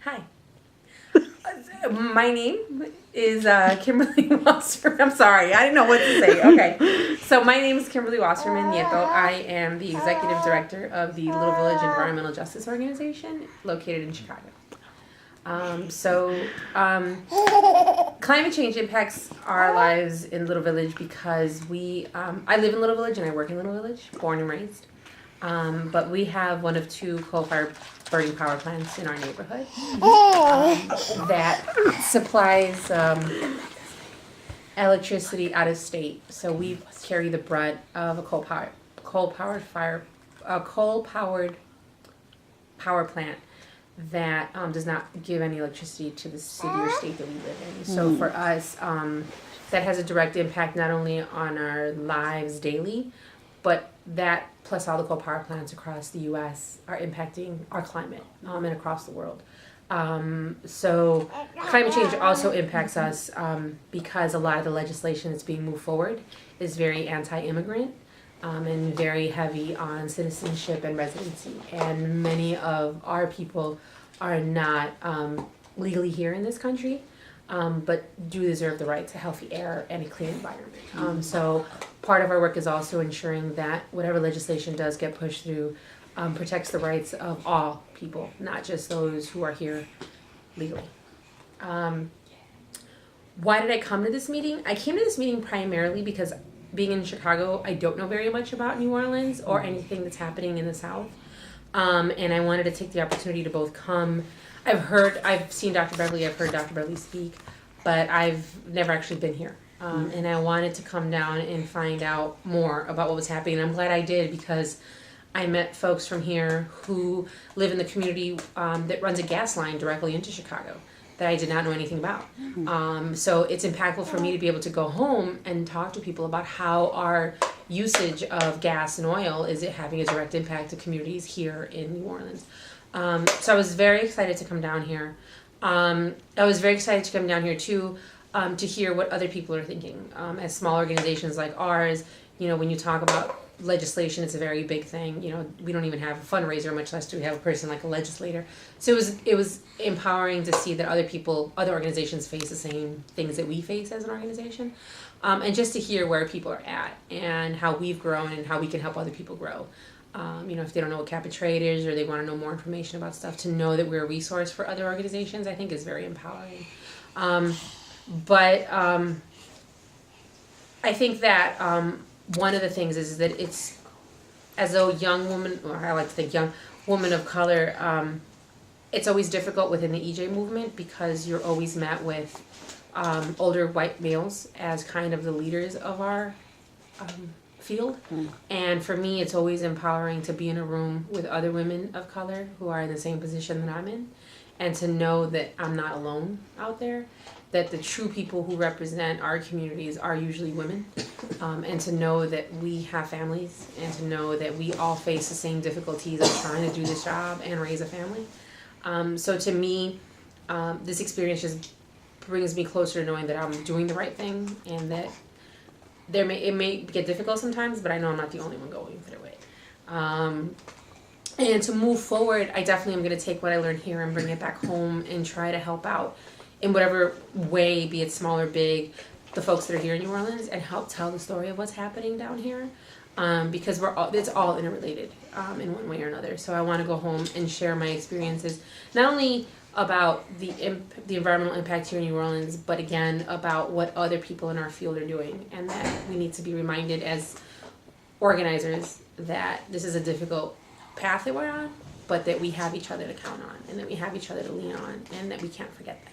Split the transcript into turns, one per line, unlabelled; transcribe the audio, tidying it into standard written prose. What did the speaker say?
Hi. My name is Kimberly Wasserman. I'm sorry, I didn't know what to say. Okay. So my name is Kimberly Wasserman Nieto. I am the Executive Director of the Little Village Environmental Justice Organization located in Chicago. Climate change impacts our lives in Little Village because I live in Little Village and I work in Little Village, born and raised. But we have one of two coal-fired burning power plants in our neighborhood that supplies electricity out of state. So we carry the brunt of a coal-powered power plant that does not give any electricity to the city or state that we live in. So for us, that has a direct impact not only on our lives daily, but that plus all the coal power plants across the U.S. are impacting our climate and across the world. So climate change also impacts us because a lot of the legislation that's being moved forward is very anti-immigrant and very heavy on citizenship and residency. And many of our people are not legally here in this country, but do deserve the right to healthy air and a clean environment. So part of our work is also ensuring that whatever legislation does get pushed through protects the rights of all people, not just those who are here legally. Why did I come to this meeting? I came to this meeting primarily because being in Chicago, I don't know very much about New Orleans or anything that's happening in the South. And I wanted to take the opportunity to both come. I've seen Dr. Beverly, I've heard Dr. Beverly speak, but I've never actually been here. And I wanted to come down and find out more about what was happening. And I'm glad I did because I met folks from here who live in the community that runs a gas line directly into Chicago that I did not know anything about. So it's impactful for me to be able to go home and talk to people about how our usage of gas and oil is it having a direct impact to communities here in New Orleans. So I was very excited to come down here. I was very excited to come down here too to hear what other people are thinking. As small organizations like ours, when you talk about legislation, it's a very big thing. We don't even have a fundraiser, much less do we have a person like a legislator. So it was empowering to see that other organizations face the same things that we face as an organization, and just to hear where people are at and how we've grown and how we can help other people grow. If they don't know what cap and trade is or they want to know more information about stuff, to know that we're a resource for other organizations, I think is very empowering. But I think that one of the things is that it's, as a young woman, or I like to think young woman of color, it's always difficult within the EJ movement because you're always met with older white males as kind of the leaders of our field. And for me, it's always empowering to be in a room with other women of color who are in the same position that I'm in, and to know that I'm not alone out there, that the true people who represent our communities are usually women, and to know that we have families, and to know that we all face the same difficulties of trying to do this job and raise a family. So to me, this experience just brings me closer to knowing that I'm doing the right thing, and that it may get difficult sometimes, but I know I'm not the only one going through it. And to move forward, I definitely am going to take what I learned here and bring it back home and try to help out in whatever way, be it small or big, the folks that are here in New Orleans, and help tell the story of what's happening down here, because it's all interrelated in one way or another. So I want to go home and share my experiences, not only about the environmental impact here in New Orleans, but again about what other people in our field are doing, and that we need to be reminded as organizers that this is a difficult path that we're on, but that we have each other to count on, and that we have each other to lean on, and that we can't forget that.